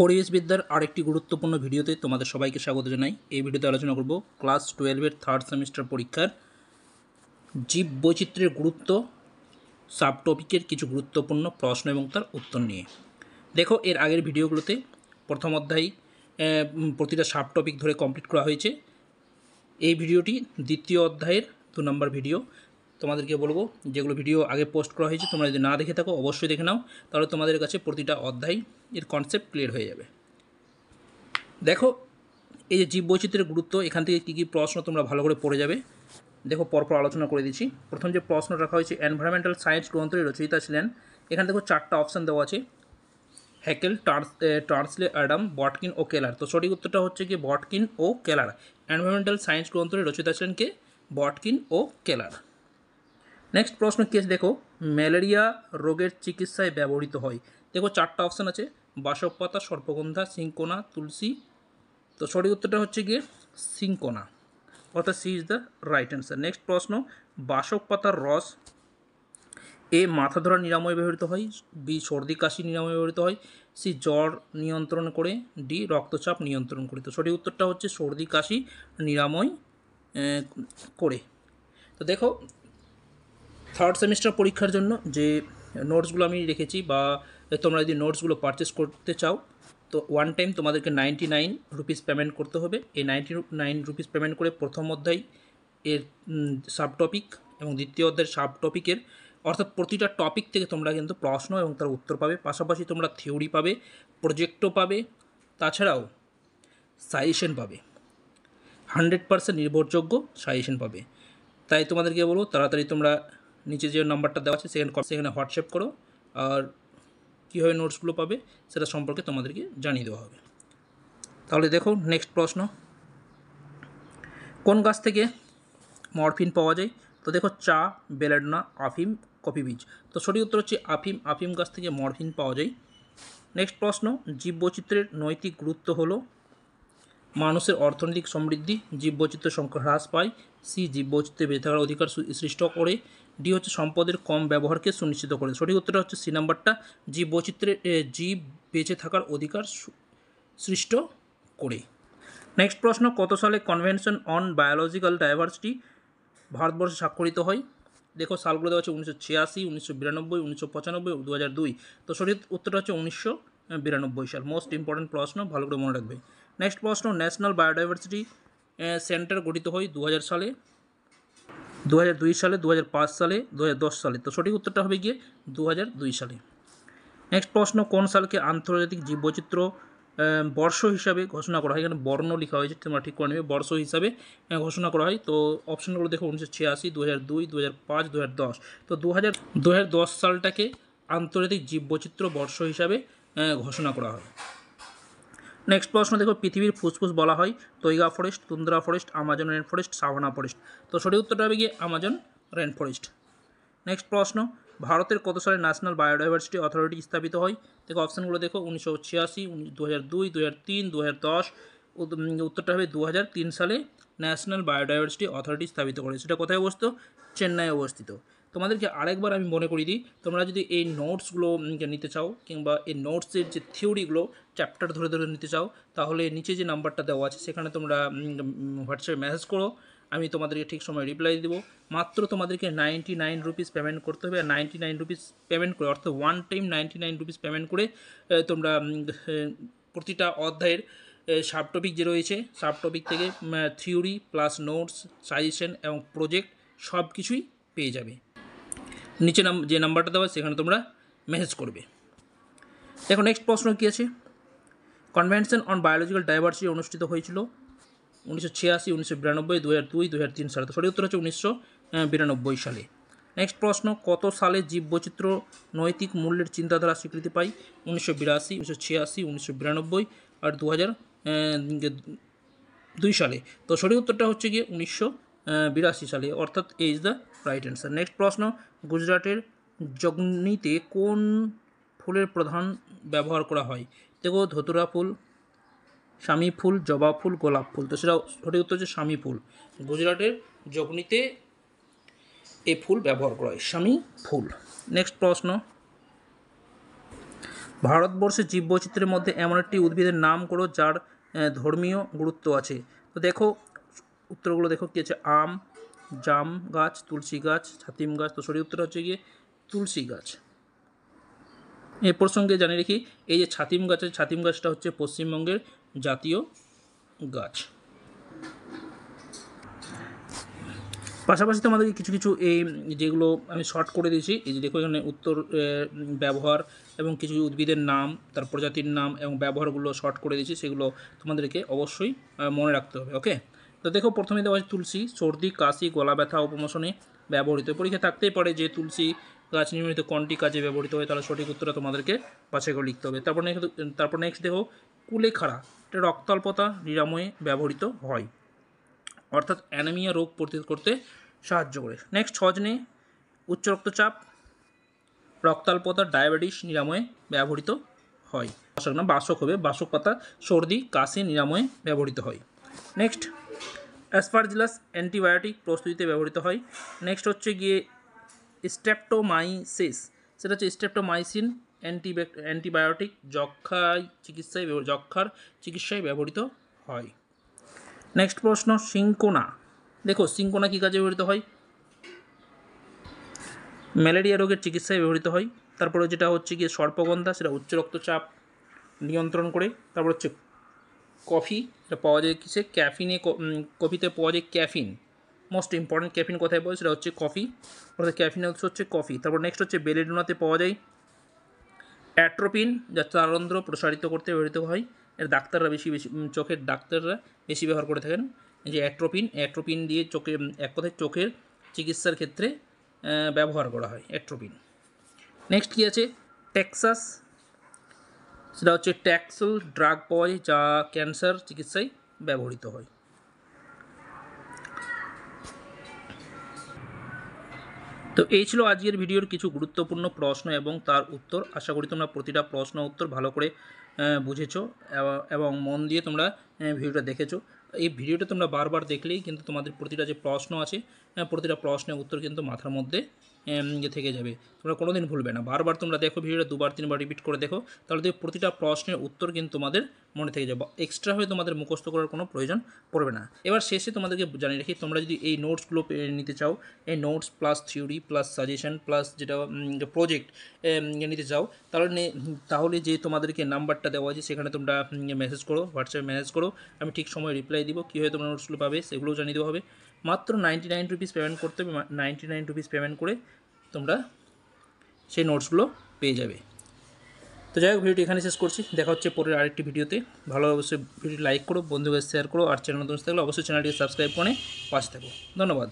পরিবেশবিদ্যার আরেকটি গুরুত্বপূর্ণ ভিডিওতে তোমাদের সবাইকে স্বাগত জানাই। এই ভিডিওতে আলোচনা করব ক্লাস 12-এর থার্ড সেমিস্টার পরীক্ষার জীব বৈচিত্র্যের গুরুত্ব সাবটপিকের কিছু গুরুত্বপূর্ণ প্রশ্ন এবং তার উত্তর নিয়ে। দেখো, এর আগের ভিডিওগুলোতে প্রথম অধ্যায় প্রতিটা সাবটপিক ধরে কমপ্লিট করা হয়েছে। এই ভিডিওটি দ্বিতীয় অধ্যায়ের 2 নম্বর ভিডিও। তোমাদেরকে বলবো, যেগুলো ভিডিও আগে পোস্ট করা হয়েছে তোমরা যদি না দেখে থাকো অবশ্যই দেখে নাও, তাহলে তোমাদের কাছে প্রতিটা অধ্যায় এর কনসেপ্ট ক্লিয়ার হয়ে যাবে। দেখো, এই যে জীববৈচিত্র্যের গুরুত্ব, এখান থেকে কী কী প্রশ্ন তোমরা ভালো করে পড়ে যাবে। দেখো, পরপর আলোচনা করে দিচ্ছি। প্রথম যে প্রশ্ন রাখা হয়েছে, এনভায়রনমেন্টাল সায়েন্স গ্রন্থের রচয়িতা ছিলেন। এখানে দেখো 4টা অপশান দেওয়া আছে, হ্যাকেল, টার্সলে, অ্যাডাম, বটকিন ও কেলার। তো সঠিক উত্তরটা হচ্ছে কি বটকিন ও কেলার। এনভায়রনমেন্টাল সায়েন্স গ্রন্থের রচয়িতা ছিলেন কে? বটকিন ও কেলার। নেক্সট প্রশ্ন কী আছে দেখো, ম্যালেরিয়া রোগের চিকিৎসায় ব্যবহৃত হয়। দেখো 4টা অপশান আছে, বাসক পাতা, সর্পগন্ধা, সিঙ্কোনা, তুলসী। তো সঠিক উত্তরটা হচ্ছে গিয়ে সিঙ্কোনা, অর্থাৎ C is the right answer. Next প্রশ্ন, বাসক পাতার রস এ মাথা ধরা নিরাময় ব্যবহৃত হয়, বি সর্দি কাশি নিরাময় ব্যবহৃত হয়, সি জ্বর নিয়ন্ত্রণ করে, ডি রক্তচাপ নিয়ন্ত্রণ করে। তো সঠিক উত্তরটা হচ্ছে সর্দি কাশি নিরাময় করে। তো দেখো, থার্ড সেমিস্টার পরীক্ষার জন্য যে নোটসগুলো আমি রেখেছি, বা তোমরা যদি নোটসগুলো পারচেস করতে চাও তো ওয়ান টাইম তোমাদেরকে 99 রুপিস পেমেন্ট করতে হবে। এই 99 রুপিস পেমেন্ট করে প্রথম অধ্যায় এর সাবটপিক এবং দ্বিতীয় অধ্যায়ের সাবটপিকের, অর্থাৎ প্রতিটা টপিক থেকে তোমরা কিন্তু প্রশ্ন এবং তার উত্তর পাবে। পাশাপাশি তোমরা থিওরি পাবে, প্রজেক্টও পাবে, তাছাড়াও সাজেশন পাবে, 100% নির্ভরযোগ্য সাজেশন পাবে। তাই তোমাদেরকে বলবো, তাড়াতাড়ি তোমরা নিচে যে নাম্বারটা দেওয়া আছে সেখানে হোয়াটসঅ্যাপ করো, আর কীভাবে নোটসগুলো পাবে সেটা সম্পর্কে তোমাদেরকে জানিয়ে দেওয়া হবে। তাহলে দেখো, নেক্সট প্রশ্ন, কোন গাছ থেকে মরফিন পাওয়া যায়? তো দেখো, চা, বেলেডনা, আফিম, কফি বীজ। তো সঠিক উত্তর হচ্ছে আফিম। আফিম গাছ থেকে মরফিন পাওয়া যায়। নেক্সট প্রশ্ন, জীববৈচিত্র্যের নৈতিক গুরুত্ব হলো মানুষের অর্থনৈতিক সমৃদ্ধি, জীববৈচিত্র্য সংখ্যা হ্রাস পায়, সি জীববৈচিত্র্যে বেঁচে থাকার অধিকার সৃষ্টি করে, ডি হচ্ছে সম্পদের কম ব্যবহারকে সুনিশ্চিত করে। সঠিক উত্তরটা হচ্ছে সি নাম্বারটা, জীববৈচিত্র্যের জীব বেঁচে থাকার অধিকার সৃষ্ট করে। নেক্সট প্রশ্ন, কত সালে কনভেনশন অন বায়োলজিক্যাল ডাইভার্সিটি ভারতবর্ষে স্বাক্ষরিত হয়? দেখো, সালগুলো দেওয়া আছে 1986, 1992, 1995, 2002। তো সঠিক উত্তরটা হচ্ছে 1992 সাল। মোস্ট ইম্পর্টেন্ট প্রশ্ন, ভালো করে মনে রাখবে। নেক্সট প্রশ্ন, ন্যাশনাল বায়োডাইভার্সিটি সেন্টার গঠিত হয় 2000 সালে, 2002 সালে, 2005 সালে, 2010 সালে। তো সঠিক উত্তরটা হবে গিয়ে 2002 সালে। নেক্সট প্রশ্ন, কোন সালকে আন্তর্জাতিক জীববৈচিত্র্য বর্ষ হিসাবে ঘোষণা করা হয়? এখানে বর্ণ লেখা হয়েছে, তোমরা ঠিক করে নেবে। বর্ষ হিসাবে ঘোষণা করা হয়। তো অপশানগুলো দেখো, 1986, 2002, 2005, 2010। তো 2010 সালটাকে আন্তর্জাতিক জীববৈচিত্র্য বর্ষ হিসাবে ঘোষণা করা হয়। নেক্সট প্রশ্ন দেখো, পৃথিবীর ফুসফুস বলা হয় taiga forest, tundra forest, Amazon rain forest, savanna forest. তো সঠিক উত্তরটা হবে গিয়ে আমাজন রেন ফরেস্ট। নেক্সট প্রশ্ন, ভারতের কত সালে ন্যাশনাল বায়োডাইভার্সিটি অথরিটি স্থাপিত হয়? দেখো, অপশানগুলো দেখো, 1986, 2002, 2003, 2010। উত্তরটা হবে 2003 সালে ন্যাশনাল বায়োডাইভার্সিটি অথরিটি স্থাপিত করে। সেটা কোথায় অবস্থিত? চেন্নাই অবস্থিত। তোমাদেরকে আরেকবার আমি মনে করিয়ে দিই, তোমরা যদি এই নোটসগুলো নিতে চাও, কিংবা এই নোটসের যে থিওরিগুলো চ্যাপ্টার ধরে ধরে নিতে চাও, তাহলে নিচে যে নাম্বারটা দেওয়া আছে সেখানে তোমরা হোয়াটসঅ্যাপে মেসেজ করো, আমি তোমাদেরকে ঠিক সময় রিপ্লাই দেবো। মাত্র তোমাদেরকে 99 রুপিস পেমেন্ট করতে হবে। আর 99 রুপিস পেমেন্ট করে, অর্থাৎ ওয়ান টাইম 99 রুপিস পেমেন্ট করে তোমরা প্রতিটা অধ্যায়ের সাবটপিক যে রয়েছে, সাবটপিক থেকে থিওরি প্লাস নোটস, সাজেশন এবং প্রজেক্ট সব কিছুই পেয়ে যাবে। নিচে যে নাম্বারটা দেওয়া সেখানে তোমরা মেসেজ করবে। দেখো, নেক্সট প্রশ্ন কী আছে, কনভেনশন অন বায়োলজিক্যাল ডাইভার্সিটি অনুষ্ঠিত হয়েছিল 1986, 1992, 2002, 2003 সালে। তো সঠিক উত্তর হচ্ছে 1992 সালে। নেক্সট প্রশ্ন, কত সালে জীববৈচিত্র্য নৈতিক মূল্যের চিন্তাধারা স্বীকৃতি পায়? 1982, 1986, 1992 আর 2002 সালে। তো সঠিক উত্তরটা হচ্ছে গিয়ে 1982 সালে, অর্থাৎ A is the right answer. Next প্রশ্ন, গুজরাটের জগনিতে কোন ফুলের প্রধান ব্যবহার করা হয়? দেখো, ধতুরা ফুল, স্বামী ফুল, জবা ফুল, গোলাপ ফুল। তো সেটা সঠিক উত্তর হচ্ছে স্বামী ফুল। গুজরাটের জগনিতে এই ফুল ব্যবহার করা হয়, স্বামী ফুল। নেক্সট প্রশ্ন, ভারতবর্ষের জীববৈচিত্র্যের মধ্যে এমন একটি উদ্ভিদের নাম করো যার ধর্মীয় গুরুত্ব আছে। তো দেখো উত্তরগুলো দেখো কী আছে, আম, জাম গাছ, তুলসী গাছ, ছাতিম গাছ। তো সঠিক উত্তর হচ্ছে গিয়ে তুলসী গাছ। এ প্রসঙ্গে জানিয়ে রাখি, এই যে ছাতিম গাছটা হচ্ছে পশ্চিমবঙ্গের জাতীয় গাছ। পাশাপাশি তোমাদেরকে কিছু কিছু এই যেগুলো আমি শর্ট করে দিয়েছি, এই যে দেখো এখানে উত্তর ব্যবহার এবং কিছু উদ্ভিদের নাম, তার প্রজাতির নাম এবং ব্যবহারগুলো শর্ট করে দিয়েছি, সেগুলো তোমাদেরকে অবশ্যই মনে রাখতে হবে। ওকে, তো দেখো প্রথমে দেওয়া আছে তুলসী, সর্দি, কাশি, গলা ব্যথা উপশমনে ব্যবহৃত। পরীক্ষা থাকতেই পারে যে তুলসী গাছ নিয়মিত কোনটি কাজে ব্যবহৃত হয়, তাহলে সঠিক উত্তরটা তোমাদেরকে বাছাই করে লিখতে হবে। তারপর নেক্সট দেখো কুলেখাড়া, এটা রক্তাল্পতা নিরাময়ে ব্যবহৃত হয়, অর্থাৎ অ্যানিমিয়া রোগ প্রতিরোধ করতে সাহায্য করে। নেক্সট ছজনে, উচ্চ রক্তচাপ, রক্তাল্পতা, ডায়াবেটিস নিরাময়ে ব্যবহৃত হয়। বাসক হবে, বাসক পাতা সর্দি কাশি নিরাময়ে ব্যবহৃত হয়। নেক্সট অ্যাসপারজিলাস অ্যান্টিবায়োটিক প্রস্তুতিতে ব্যবহৃত হয়। নেক্সট হচ্ছে গিয়ে স্ট্রেপ্টোমাইসিস, সেটা হচ্ছে স্ট্রেপ্টোমাইসিন অ্যান্টিবায়োটিক যক্ষার চিকিৎসায় ব্যবহৃত হয়। নেক্সট প্রশ্ন সিঙ্কোনা, দেখো সিঙ্কোনা কী কাজে ব্যবহৃত হয়, ম্যালেরিয়া রোগের চিকিৎসায় ব্যবহৃত হয়। তারপরে যেটা হচ্ছে গিয়ে সর্পগন্ধা, সেটা উচ্চ রক্তচাপ নিয়ন্ত্রণ করে। তারপর হচ্ছে কফি, এটা পাওয়া যায় কিসে, ক্যাফিনে, কফিতে পাওয়া যায় ক্যাফিন, মোস্ট ইম্পর্টেন্ট ক্যাফিন কোথায় পাওয়া যায়, সেটা হচ্ছে কফি, অর্থাৎ ক্যাফিনের উৎস হচ্ছে কফি। তারপর নেক্সট হচ্ছে বেলেডোনাতে পাওয়া যায় অ্যাট্রোপিন, যা তারন্ধ্র প্রসারিত করতে ব্যবহৃত হয়। এর ডাক্তাররা বেশি চোখের ডাক্তাররা বেশি ব্যবহার করে থাকেন। যে অ্যাট্রোপিন দিয়ে এক কথায় চোখের চিকিৎসার ক্ষেত্রে ব্যবহার করা হয় অ্যাট্রোপিন। নেক্সট কী আছে, টেক্সাস, সেটা হচ্ছে ট্যাক্সল ড্রাগ পাওয়া যায় যা ক্যান্সার চিকিৎসায় ব্যবহৃত হয়। তো এই ছিল আজকের ভিডিওর কিছু গুরুত্বপূর্ণ প্রশ্ন এবং তার উত্তর। আশা করি তোমরা প্রতিটা প্রশ্ন উত্তর ভালো করে বুঝেছো এবং মন দিয়ে তোমরা ভিডিওটা দেখেছো। এই ভিডিওটা তোমরা বারবার দেখলেই কিন্তু তোমাদের প্রতিটা যে প্রশ্ন আছে, প্রতিটা প্রশ্নের উত্তর কিন্তু মাথার মধ্যে থেকে যাবে, তোমরা কোনো দিন ভুলবে না। বারবার তোমরা দেখো ভিডিওটা 2-3বার রিপিট করে দেখো, তাহলে প্রতিটা প্রশ্নের উত্তর কিন্তু তোমাদের মনে থেকে যাবে, এক্সট্রা হয়ে তোমাদের মুখস্থ করার কোনো প্রয়োজন পড়বে না। এবার শেষে তোমাদেরকে জানিয়ে রাখি, তোমরা যদি এই নোটসগুলো নিতে চাও, এই notes plus theory plus suggestion plus যেটা প্রজেক্ট নিতে চাও, তাহলে যে তোমাদেরকে নাম্বারটা দেওয়া আছে সেখানে তোমরা মেসেজ করো, হোয়াটসঅ্যাপে মেসেজ করো, আমি ঠিক সময় রিপ্লাই দিব। কীভাবে তোমরা নোটসগুলো পাবে সেগুলোও জানিয়ে দেওয়া হবে। মাত্র 99 রুপিস পেমেন্ট করতে হবে, 99 রুপিস পেমেন্ট করে তোমরা সেই নোটসগুলো পেয়ে যাবে। তো যাই হোক, ভিডিওটি এখানে শেষ করছি, দেখা হচ্ছে পরের আরেকটি ভিডিওতে। ভালো অবশ্যই ভিডিও লাইক করো, বন্ধুদের শেয়ার করো, আর চ্যানেল নতুন থাকলে অবশ্যই চ্যানেলটিকে সাবস্ক্রাইব করে পাশে থাকো। ধন্যবাদ।